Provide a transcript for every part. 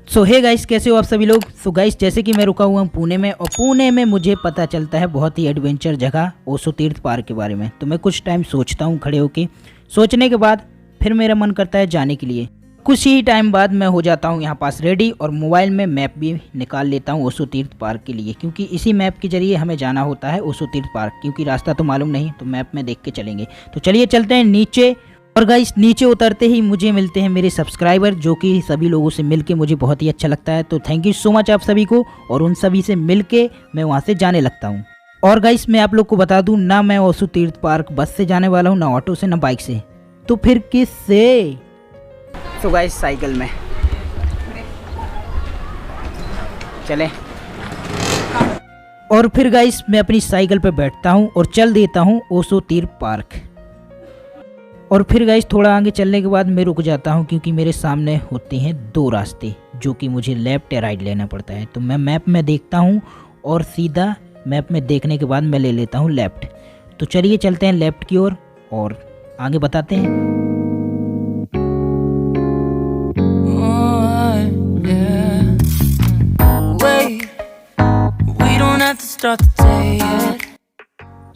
सो hey guys, कैसे हो आप सभी लोग। सो गाइस, जैसे कि मैं रुका हुआ हूँ पुणे में, और पुणे में मुझे पता चलता है बहुत ही एडवेंचर जगह ओशो तीर्थ पार्क के बारे में। तो मैं कुछ टाइम सोचता हूँ खड़े होके। सोचने के बाद फिर मेरा मन करता है जाने के लिए। कुछ ही टाइम बाद मैं हो जाता हूँ यहाँ पास रेडी, और मोबाइल में मैप भी निकाल लेता हूँ ओशो तीर्थ पार्क के लिए, क्योंकि इसी मैप के जरिए हमें जाना होता है ओशो तीर्थ पार्क। क्योंकि रास्ता तो मालूम नहीं, तो मैप में देख के चलेंगे। तो चलिए चलते हैं नीचे। और गाइस, नीचे उतरते ही मुझे मिलते हैं मेरे सब्सक्राइबर, जो कि सभी लोगों से मिलके मुझे बहुत ही अच्छा लगता है। तो थैंक यू सो मच आप सभी को। और उन सभी से मिलके मैं वहाँ से जाने लगता हूँ। और गाइस, मैं आप लोग को बता दूँ, ना मैं ओशो तीर्थ पार्क बस से जाने वाला हूँ, ना ऑटो से, ना बाइक से। तो फिर किस से? तो गाइस, साइकिल में चले। और फिर गाइस, मैं अपनी साइकिल पे बैठता हूँ और चल देता हूँ ओशो तीर्थ पार्क। और फिर गाइस, थोड़ा आगे चलने के बाद मैं रुक जाता हूँ, क्योंकि मेरे सामने होते हैं दो रास्ते, जो कि मुझे लेफ्ट या राइट लेना पड़ता है। तो मैं मैप में देखता हूँ, और सीधा मैप में देखने के बाद मैं ले लेता हूँ लेफ्ट। तो चलिए चलते हैं लेफ्ट की ओर और आगे बताते हैं।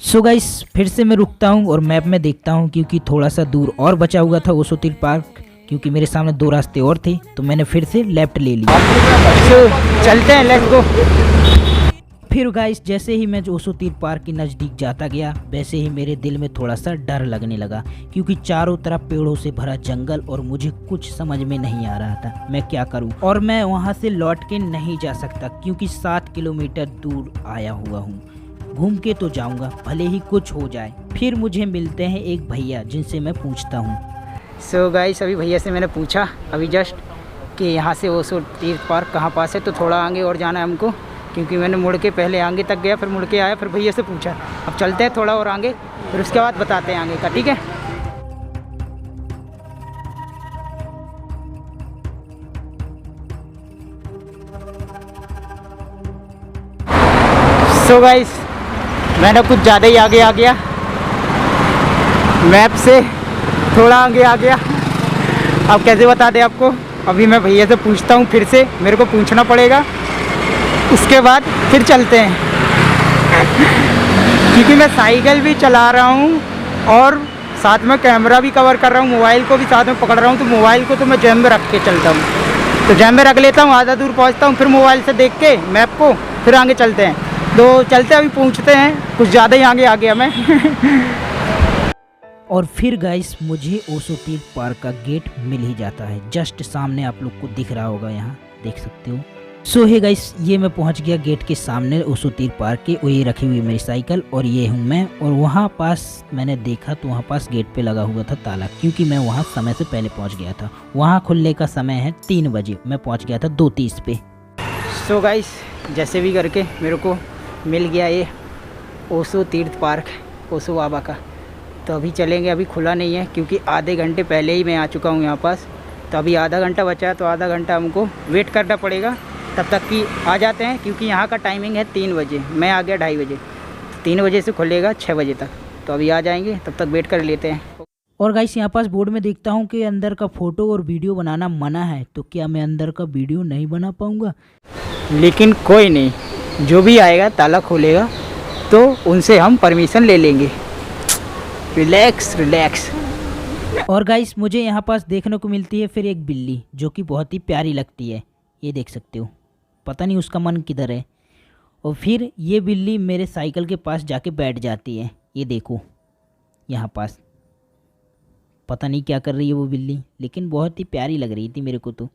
सो गाइस, फिर से मैं रुकता हूँ और मैप में देखता हूँ, क्योंकि थोड़ा सा दूर और बचा हुआ था ओशो तीर्थ पार्क। क्योंकि मेरे सामने दो रास्ते और थे, तो मैंने फिर से लेफ्ट ले लिया। चलते हैं, लेट्स गो। फिर गाइस, जैसे ही मैं ओशो तीर्थ पार्क के नज़दीक जाता गया, वैसे ही मेरे दिल में थोड़ा सा डर लगने लगा, क्योंकि चारों तरफ पेड़ों से भरा जंगल, और मुझे कुछ समझ में नहीं आ रहा था मैं क्या करूं। और मैं वहां से लौट के नहीं जा सकता, क्योंकि 7 किलोमीटर दूर आया हुआ हूं। घूम के तो जाऊंगा, भले ही कुछ हो जाए। फिर मुझे मिलते हैं एक भैया, जिनसे मैं पूछता हूँ। सो गाइस, अभी भैया से मैंने पूछा अभी जस्ट कि यहाँ से ओशो तीर्थ पार्क कहाँ पास है। तो थोड़ा आगे और जाना है हमको, क्योंकि मैंने मुड़ के पहले आगे तक गया, फिर मुड़ के आया, फिर भैया से पूछा। अब चलते हैं थोड़ा और आगे, फिर उसके बाद बताते हैं आगे का, ठीक है। सो गाइस, मैंने कुछ ज़्यादा ही आगे आ गया, मैप से थोड़ा आगे आ गया। अब कैसे बता दें आपको। अभी मैं भैया से पूछता हूँ, फिर से मेरे को पूछना पड़ेगा, उसके बाद फिर चलते हैं। क्योंकि मैं साइकिल भी चला रहा हूँ और साथ में कैमरा भी कवर कर रहा हूँ, मोबाइल को भी साथ में पकड़ रहा हूँ। तो मोबाइल को तो मैं जेब में रख के चलता हूँ। तो जेब में रख लेता हूँ, आधा दूर पहुँचता हूँ, फिर मोबाइल से देख के मैप को फिर आगे चलते हैं। तो चलते अभी पूछते हैं, कुछ ज़्यादा ही आगे आ गया मैं। और फिर गाइस, मुझे ओशो तीर्थ पार्क का गेट मिल ही जाता है। जस्ट सामने आप लोग को दिख रहा होगा, यहाँ देख सकते हो। सो हे गाइस, ये मैं पहुंच गया गेट के सामने ओशो तीर्थ पार्क के। और ये रखी हुई मेरी साइकिल, और ये हूँ मैं। और वहाँ पास मैंने देखा तो वहाँ पास गेट पे लगा हुआ था ताला, क्योंकि मैं वहाँ समय से पहले पहुँच गया था। वहाँ खुलने का समय है 3 बजे, मैं पहुँच गया था 2:30 पे। सो गाइस, जैसे भी करके मेरे को मिल गया ये ओशो तीर्थ पार्क, ओशो बाबा का। तो अभी चलेंगे, अभी खुला नहीं है, क्योंकि आधे घंटे पहले ही मैं आ चुका हूँ यहाँ पास। तो अभी आधा घंटा बचा है, तो आधा घंटा हमको वेट करना पड़ेगा, तब तक कि आ जाते हैं। क्योंकि यहाँ का टाइमिंग है 3 बजे, मैं आ गया 2:30 बजे। 3 बजे से खुलेगा 6 बजे तक, तो अभी आ जाएंगे, तब तक वेट कर लेते हैं। और गाइस, यहाँ पास बोर्ड में देखता हूँ कि अंदर का फ़ोटो और वीडियो बनाना मना है। तो क्या मैं अंदर का वीडियो नहीं बना पाऊँगा? लेकिन कोई नहीं, जो भी आएगा ताला खोलेगा तो उनसे हम परमिशन ले लेंगे। Relax relax. और गाइस, मुझे यहाँ पास देखने को मिलती है फिर एक बिल्ली, जो कि बहुत ही प्यारी लगती है। ये देख सकते हो, पता नहीं उसका मन किधर है। और फिर ये बिल्ली मेरे साइकिल के पास जाके बैठ जाती है। ये देखो, यहाँ पास पता नहीं क्या कर रही है वो बिल्ली, लेकिन बहुत ही प्यारी लग रही थी मेरे को। तो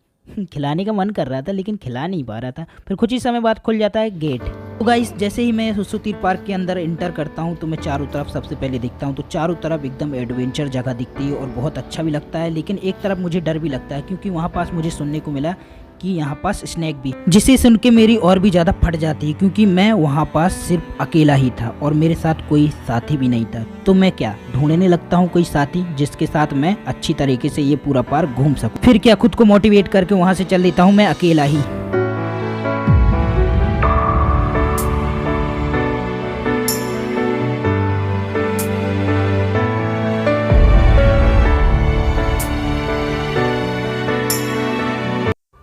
खिलाने का मन कर रहा था, लेकिन खिला नहीं पा रहा था। फिर कुछ ही समय बाद खुल जाता है गेट। तो गाइस, जैसे ही मैं ओशो तीर्थ पार्क के अंदर इंटर करता हूं, तो मैं चारों तरफ सबसे पहले दिखता हूं। तो चारों तरफ एकदम एडवेंचर जगह दिखती है, और बहुत अच्छा भी लगता है। लेकिन एक तरफ मुझे डर भी लगता है, क्योंकि वहाँ पास मुझे सुनने को मिला कि यहाँ पास स्नैक भी, जिसे सुन के मेरी और भी ज़्यादा फट जाती है। क्योंकि मैं वहाँ पास सिर्फ अकेला ही था, और मेरे साथ कोई साथी भी नहीं था। तो मैं क्या ढूंढने लगता हूँ कोई साथी, जिसके साथ मैं अच्छी तरीके से ये पूरा पार्क घूम सकूँ। फिर क्या, खुद को मोटिवेट करके वहाँ से चल देता हूँ मैं अकेला ही।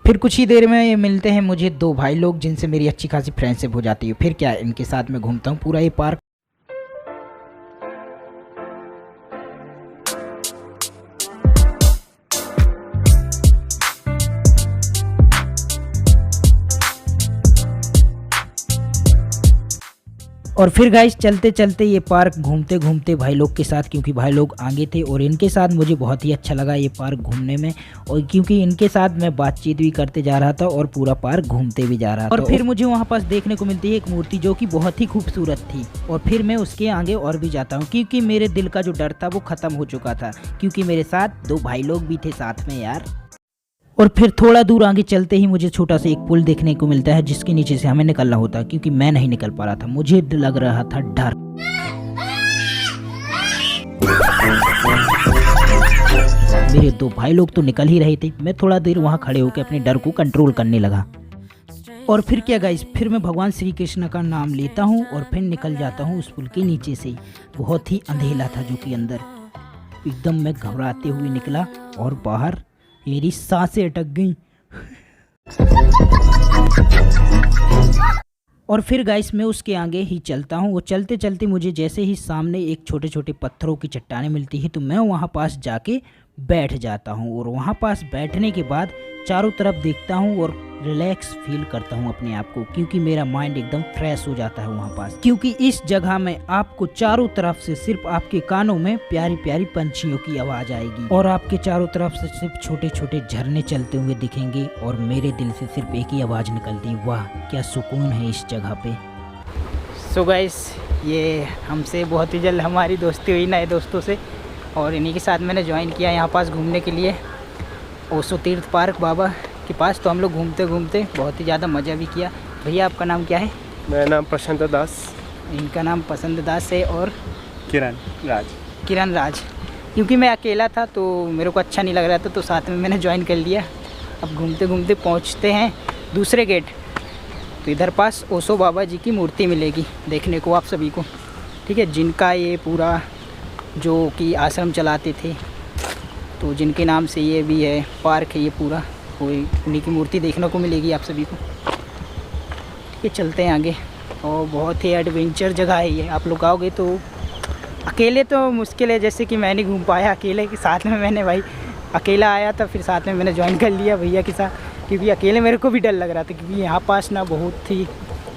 फिर कुछ ही देर में मिलते हैं मुझे दो भाई लोग जिनसे मेरी अच्छी खासी फ्रेंडशिप हो जाती है। फिर क्या, इनके साथ मैं घूमता हूँ पूरा ये पार्क। और फिर गाइस चलते चलते ये पार्क घूमते घूमते भाई लोग के साथ, क्योंकि भाई लोग आगे थे और इनके साथ मुझे बहुत ही अच्छा लगा ये पार्क घूमने में, और क्योंकि इनके साथ मैं बातचीत भी करते जा रहा था और पूरा पार्क घूमते भी जा रहा था। और फिर मुझे वहाँ पास देखने को मिलती है एक मूर्ति जो कि बहुत ही खूबसूरत थी। और फिर मैं उसके आगे और भी जाता हूँ क्योंकि मेरे दिल का जो डर था वो ख़त्म हो चुका था, क्योंकि मेरे साथ दो भाई लोग भी थे साथ में यार। और फिर थोड़ा दूर आगे चलते ही मुझे छोटा सा एक पुल देखने को मिलता है जिसके नीचे से हमें निकलना होता है, क्योंकि मैं नहीं निकल पा रहा था, मुझे लग रहा था डर। मेरे दो भाई लोग तो निकल ही रहे थे, मैं थोड़ा देर वहां खड़े होकर अपने डर को कंट्रोल करने लगा। और फिर क्या गाइस, फिर मैं भगवान श्री कृष्ण का नाम लेता हूँ और फिर निकल जाता हूँ उस पुल के नीचे से। बहुत ही अंधेला था जो कि अंदर एकदम मैं घबराते हुए निकला और बाहर मेरी सांसें अटक गईं। और फिर गाइस मैं उसके आगे ही चलता हूँ। वो चलते चलते मुझे जैसे ही सामने एक छोटे छोटे पत्थरों की चट्टानें मिलती है तो मैं वहाँ पास जाके बैठ जाता हूँ। और वहाँ पास बैठने के बाद चारों तरफ देखता हूँ और रिलैक्स फील करता हूँ अपने आप को, क्योंकि मेरा माइंड एकदम फ्रेश हो जाता है वहाँ पास। क्योंकि इस जगह में आपको चारों तरफ से सिर्फ आपके कानों में प्यारी प्यारी पंछियों की आवाज़ आएगी और आपके चारों तरफ से सिर्फ छोटे छोटे झरने चलते हुए दिखेंगे और मेरे दिल से सिर्फ एक ही आवाज़ निकलती, वाह क्या सुकून है इस जगह पे। सो गाइस, ये हमसे बहुत ही जल्द हमारी दोस्ती हुई नए दोस्तों से, और इन्हीं के साथ मैंने ज्वाइन किया यहाँ पास घूमने के लिए ओशो तीर्थ पार्क बाबा के पास। तो हम लोग घूमते घूमते बहुत ही ज़्यादा मज़ा भी किया। भैया आपका नाम क्या है? मेरा नाम प्रशांत दास। इनका नाम पसंद दास है। और किरण राज। क्योंकि मैं अकेला था तो मेरे को अच्छा नहीं लग रहा था तो साथ में मैंने ज्वाइन कर लिया। अब घूमते घूमते पहुँचते हैं दूसरे गेट। तो इधर पास ओशो बाबा जी की मूर्ति मिलेगी देखने को आप सभी को, ठीक है, जिनका ये पूरा जो कि आश्रम चलाते थे, तो जिनके नाम से ये भी है पार्क है ये पूरा, कोई उन्हीं की मूर्ति देखने को मिलेगी आप सभी को। ठीक है, चलते हैं आगे। और बहुत ही एडवेंचर जगह है ये, आप लोग आओगे तो अकेले तो मुश्किल है, जैसे कि मैं नहीं घूम पाया अकेले, के साथ में मैंने भाई अकेला आया था, फिर साथ में मैंने ज्वाइन कर लिया भैया के साथ, क्योंकि अकेले मेरे को भी डर लग रहा था, क्योंकि यहाँ पास ना बहुत ही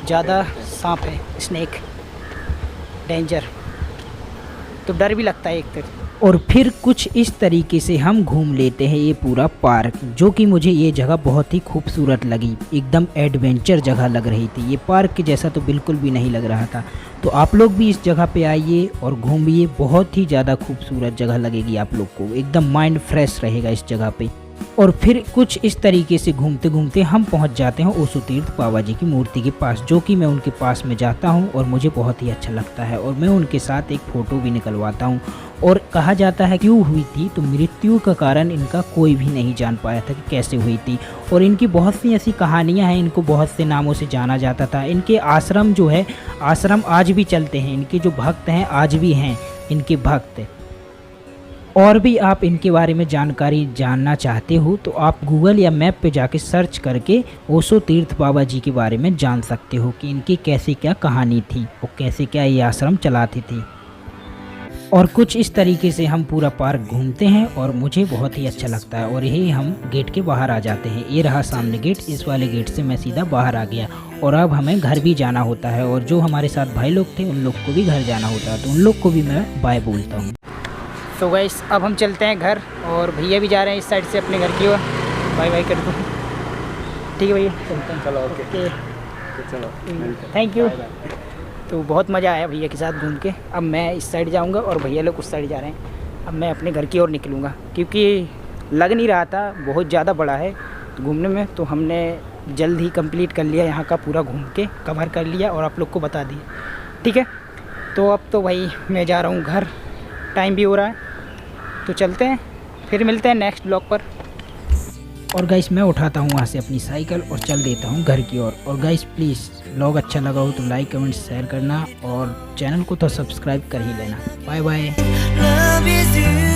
ज़्यादा सांप है, स्नेक डेंजर, तो डर भी लगता है एक तरह। और फिर कुछ इस तरीके से हम घूम लेते हैं ये पूरा पार्क, जो कि मुझे ये जगह बहुत ही खूबसूरत लगी, एकदम एडवेंचर जगह लग रही थी। ये पार्क के जैसा तो बिल्कुल भी नहीं लग रहा था। तो आप लोग भी इस जगह पे आइए और घूमिए, बहुत ही ज़्यादा खूबसूरत जगह लगेगी आप लोग को, एकदम माइंड फ्रेश रहेगा इस जगह पे। और फिर कुछ इस तरीके से घूमते घूमते हम पहुंच जाते हैं ओशो तीर्थ बाबा जी की मूर्ति के पास, जो कि मैं उनके पास में जाता हूं और मुझे बहुत ही अच्छा लगता है और मैं उनके साथ एक फ़ोटो भी निकलवाता हूं। और कहा जाता है क्यों हुई थी, तो मृत्यु का कारण इनका कोई भी नहीं जान पाया था कि कैसे हुई थी। और इनकी बहुत सी ऐसी कहानियाँ हैं, इनको बहुत से नामों से जाना जाता था। इनके आश्रम जो है, आश्रम आज भी चलते हैं, इनके जो भक्त हैं आज भी हैं इनके भक्त। और भी आप इनके बारे में जानकारी जानना चाहते हो तो आप गूगल या मैप पे जाके सर्च करके ओशो तीर्थ बाबा जी के बारे में जान सकते हो कि इनकी कैसे क्या कहानी थी और कैसे क्या ये आश्रम चलाते थे। और कुछ इस तरीके से हम पूरा पार्क घूमते हैं और मुझे बहुत ही अच्छा लगता है। और यही हम गेट के बाहर आ जाते हैं, ये रहा सामने गेट, इस वाले गेट से मैं सीधा बाहर आ गया। और अब हमें घर भी जाना होता है, और जो हमारे साथ भाई लोग थे उन लोग को भी घर जाना होता है, तो उन लोग को भी मैं बाय बोलता हूँ। तो गाइस अब हम चलते हैं घर, और भैया भी जा रहे हैं इस साइड से अपने घर की ओर, बाय बाय कर दो। ठीक है भैया, चलते हैं। चलो ओके, चलो थैंक यू। तो बहुत मज़ा आया भैया के साथ घूम के। अब मैं इस साइड जाऊंगा और भैया लोग उस साइड जा रहे हैं। अब मैं अपने घर की ओर निकलूँगा, क्योंकि लग नहीं रहा था बहुत ज़्यादा बड़ा है घूमने में, तो हमने जल्द ही कंप्लीट कर लिया, यहाँ का पूरा घूम के कवर कर लिया और आप लोग को बता दिया। ठीक है, तो अब तो भाई मैं जा रहा हूँ घर, टाइम भी हो रहा है, तो चलते हैं, फिर मिलते हैं नेक्स्ट ब्लॉग पर। और गाइस मैं उठाता हूँ वहाँ से अपनी साइकिल और चल देता हूँ घर की ओर। और गाइस प्लीज़ व्लॉग अच्छा लगा हो तो लाइक कमेंट शेयर करना और चैनल को तो सब्सक्राइब कर ही लेना। Bye bye.